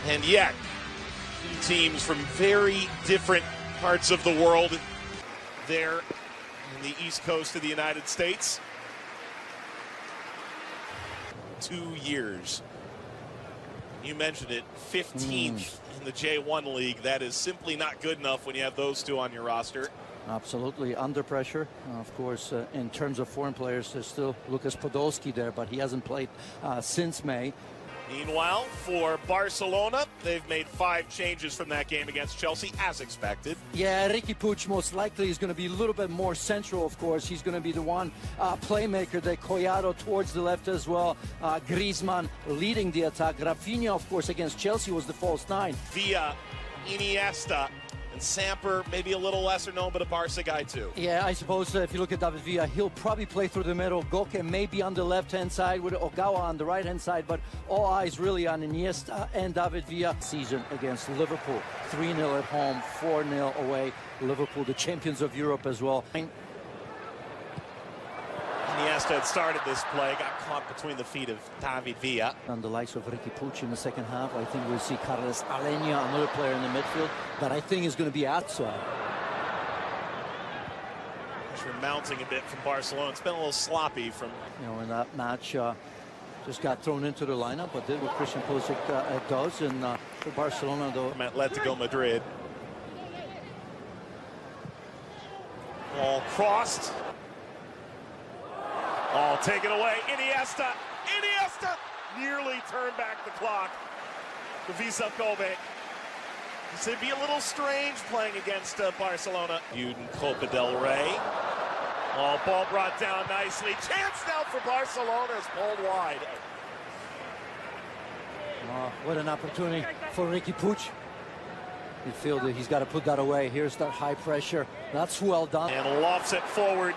And yet, teams from very different parts of the world there in the East Coast of the United States. 2 years. You mentioned it, 15th in the J1 League. That is simply not good enough when you have those two on your roster. Absolutely under pressure. Of course, in terms of foreign players, there's still Lukas Podolski there, but he hasn't played since May. Meanwhile, for Barcelona, they've made 5 changes from that game against Chelsea, as expected. Yeah, Riqui Puig most likely is going to be a little bit more central, of course. He's going to be the one playmaker. The Collado towards the left as well. Griezmann leading the attack. Rafinha, of course, against Chelsea was the false 9. Villa, Iniesta, and Samper, maybe a little lesser known, but a Barca guy too. Yeah, I suppose if you look at David Villa, he'll probably play through the middle. Goke maybe on the left-hand side with Ogawa on the right-hand side, but all eyes really on Iniesta and David Villa. Season against Liverpool, 3-0 at home, 4-0 away. Liverpool, the champions of Europe as well. Iniesta had started this play, got caught between the feet of David Villa. On the likes of Riqui Puig in the second half, I think we'll see Carles Alenia, another player in the midfield, that I think is going to be outside. Pressure mounting a bit from Barcelona. It's been a little sloppy from... You know, in that match, just got thrown into the lineup, but did what Christian Pulisic does. And for Barcelona, though... From Atletico Madrid. Ball crossed. Oh, taken away. Iniesta nearly turned back the clock for Vissel. It'd be a little strange playing against Barcelona. Viewed in Copa del Rey. Oh, ball brought down nicely. Chance now for Barcelona is pulled wide. What an opportunity for Riqui Puig. Midfielder, he's got to put that away. Here's that high pressure. That's well done. And lofts it forward.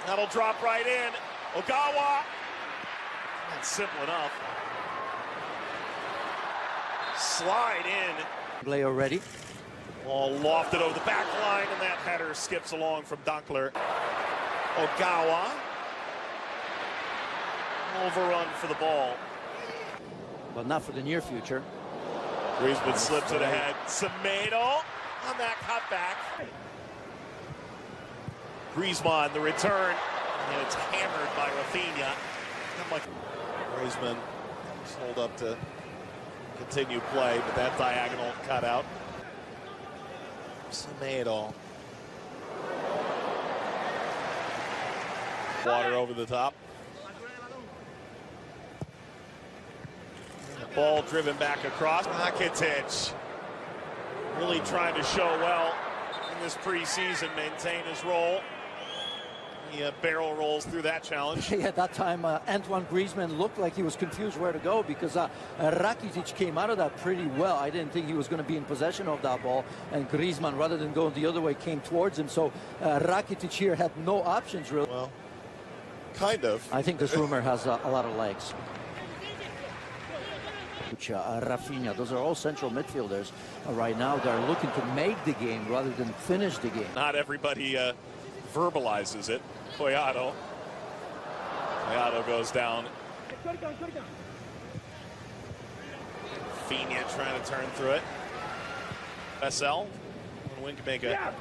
That'll drop right in. Ogawa. That's simple enough. Slide in. Play already. Ball lofted over the back line, and that header skips along from Dunkler. Ogawa. Overrun for the ball. But not for the near future. Griezmann slips it ahead. Semedo on that cutback. Griezmann, the return. And it's hammered by Rafinha. Griezmann hold up to continue play, but that diagonal cut out. Semedo. Water over the top. Ball driven back across. Rakuten really trying to show well in this preseason, maintain his role. He barrel rolls through that challenge. Yeah, at that time, Antoine Griezmann looked like he was confused where to go because Rakuten came out of that pretty well. I didn't think he was going to be in possession of that ball. And Griezmann, rather than going the other way, came towards him. So Rakuten here had no options, really. Well, kind of. I think this rumor has a lot of legs. Rafinha, those are all central midfielders right now. They're looking to make the game rather than finish the game. Not everybody verbalizes it. Collado goes down. Rafinha trying to turn through it. Vissel, one wing can make a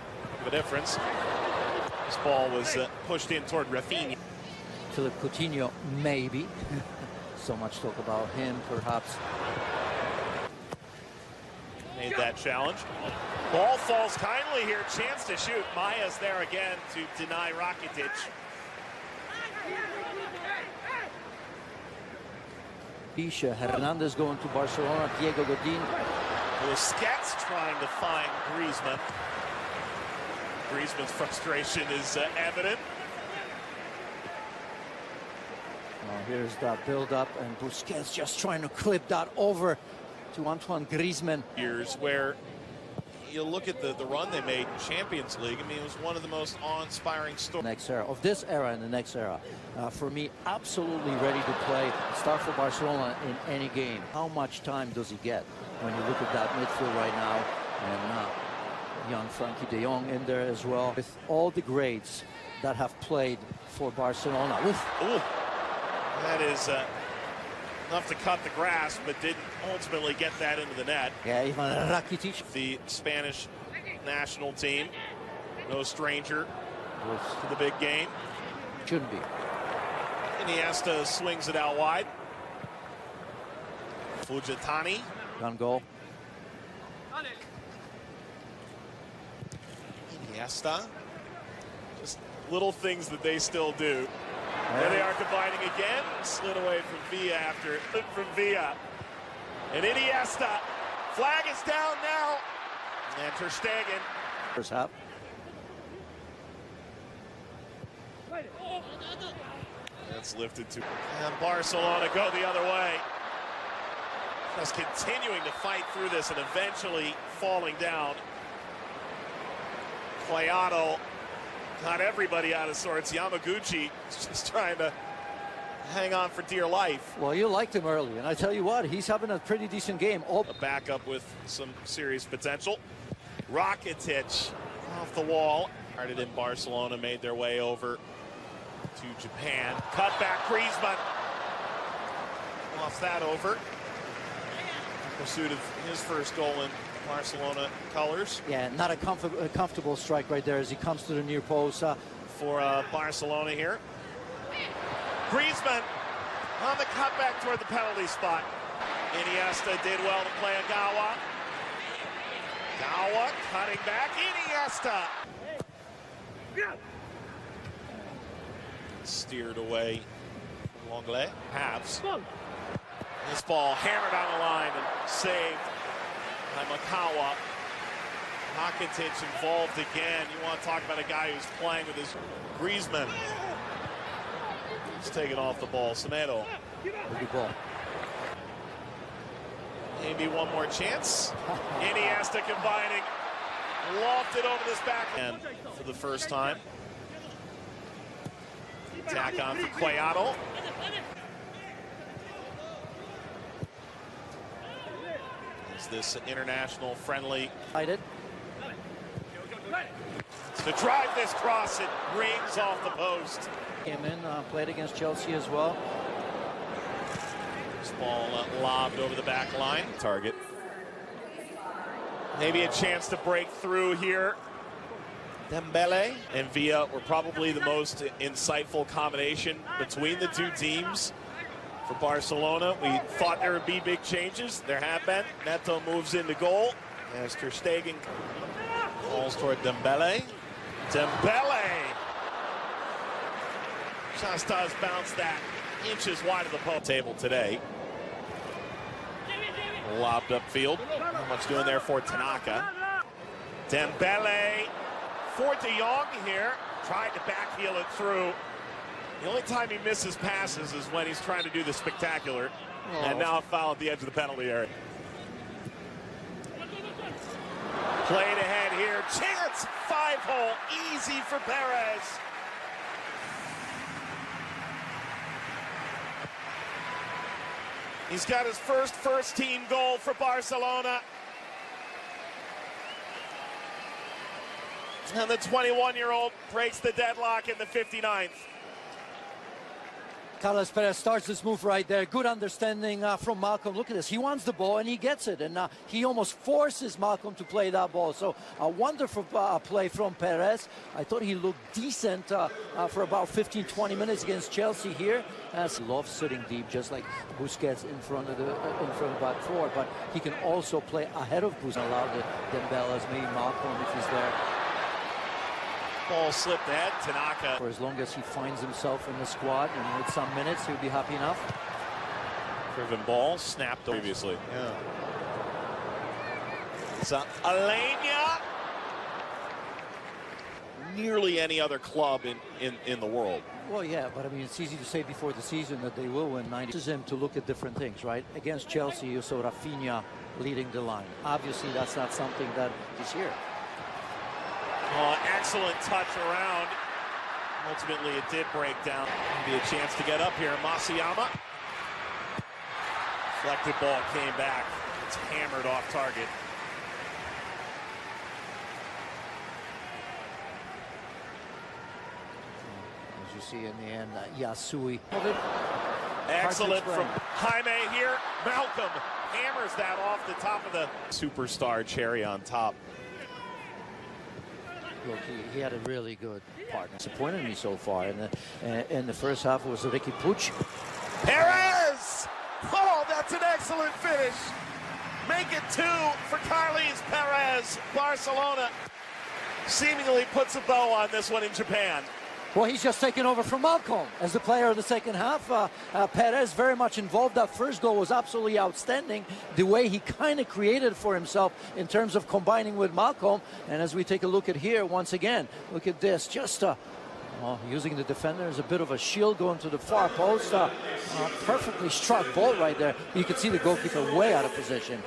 difference. This ball was pushed in toward Rafinha. Philippe Coutinho, maybe. So much talk about him, perhaps. Made that challenge. Ball falls kindly here. Chance to shoot. Maya's there again to deny Rakuten. Isha, Hernandez going to Barcelona, Diego Godin. Busquets trying to find Griezmann. Griezmann's frustration is evident. Here's that build-up, and Busquets just trying to clip that over to Antoine Griezmann. Years where you look at the run they made in Champions League. I mean, it was one of the most awe-inspiring stories. Next era, of this era and the next era. For me, absolutely ready to play, start for Barcelona in any game. How much time does he get when you look at that midfield right now? And young Frankie de Jong in there as well. With all the greats that have played for Barcelona. Ooh. That is enough to cut the grass, but didn't ultimately get that into the net. Yeah, even Rakuten. The Spanish national team, no stranger to the big game. Shouldn't be. Iniesta swings it out wide. Fujitani. Gun goal. Iniesta. Just little things that they still do. There they are combining again. Slid away from Villa. And Iniesta. Flag is down now. And Ter Stegen. First half. That's lifted to. And Barcelona go the other way. Just continuing to fight through this and eventually falling down. Cuadrado got everybody out of sorts. Yamaguchi is just trying to hang on for dear life. Well, you liked him early, and I tell you what, he's having a pretty decent game. A backup with some serious potential. Rakuten off the wall. Started in Barcelona, made their way over to Japan. Cut back, Griezmann. Lost that over. In pursuit of his first goal in Barcelona colors. Yeah, not a comfortable strike right there as he comes to the near post. For Barcelona here. Griezmann on the cutback toward the penalty spot. Iniesta did well to play Agawa. Agawa cutting back. Iniesta. Steered away from Longley. Halves. This ball hammered on the line and saved by Makawa. Rakitic involved again. You want to talk about a guy who's playing with his Griezmann. He's taking off the ball. Semedo. Good ball. Maybe one more chance. Iniesta combining. Lofted over this backhand for the first time. Attack on for Cuadrado. Is this international friendly? Excited. To drive this cross, it rings off the post. Came in, played against Chelsea as well. This ball lobbed over the back line. Target. Maybe a chance to break through here. Dembele and Villa were probably the most insightful combination between the two teams. For Barcelona, we thought there would be big changes. There have been. Neto moves into goal as Ter Stegen falls toward Dembele. Dembele! Just does bounce that inches wide of the post table today. Lobbed upfield. Not much doing there for Tanaka. Dembele for De Jong here. Tried to backheel it through. The only time he misses passes is when he's trying to do the spectacular. Oh. And now a foul at the edge of the penalty area. Played ahead here. Chance. 5-hole. Easy for Perez. He's got his first team goal for Barcelona. And the 21-year-old breaks the deadlock in the 59th. Carlos Perez starts this move right there. Good understanding from Malcolm. Look at this. He wants the ball and he gets it. And he almost forces Malcolm to play that ball. So a wonderful play from Perez. I thought he looked decent for about 15-20 minutes against Chelsea here. He loves sitting deep, just like Busquets in front of the back four. But he can also play ahead of Busquets. Allow the Dembele, maybe Malcolm if he's there. Ball slipped ahead. Tanaka. For as long as he finds himself in the squad and with some minutes, he'll be happy enough. Driven ball snapped previously. Yeah. So Alenia. Nearly any other club in the world. Well, yeah, but I mean, it's easy to say before the season that they will win 90. This is him to look at different things, right? Against Chelsea, you saw Rafinha leading the line. Obviously, that's not something that is here. Excellent touch around. Ultimately, it did break down. Maybe a chance to get up here. Masayama. Deflected ball came back. It's hammered off target. As you see in the end, Yasui. Excellent from Jaime here. Malcolm hammers that off the top of the superstar cherry on top. Look, he had a really good partner. Disappointed me so far. In the first half, it was Ricky Puig. Perez! Oh, that's an excellent finish. Make it 2 for Carles Perez. Barcelona seemingly puts a bow on this one in Japan. Well, he's just taken over from Malcolm as the player of the second half. Perez very much involved. That first goal was absolutely outstanding. The way he kind of created for himself in terms of combining with Malcolm. And as we take a look at here, once again, look at this. Just using the defender as a bit of a shield going to the far post. Perfectly struck ball right there. You can see the goalkeeper way out of position.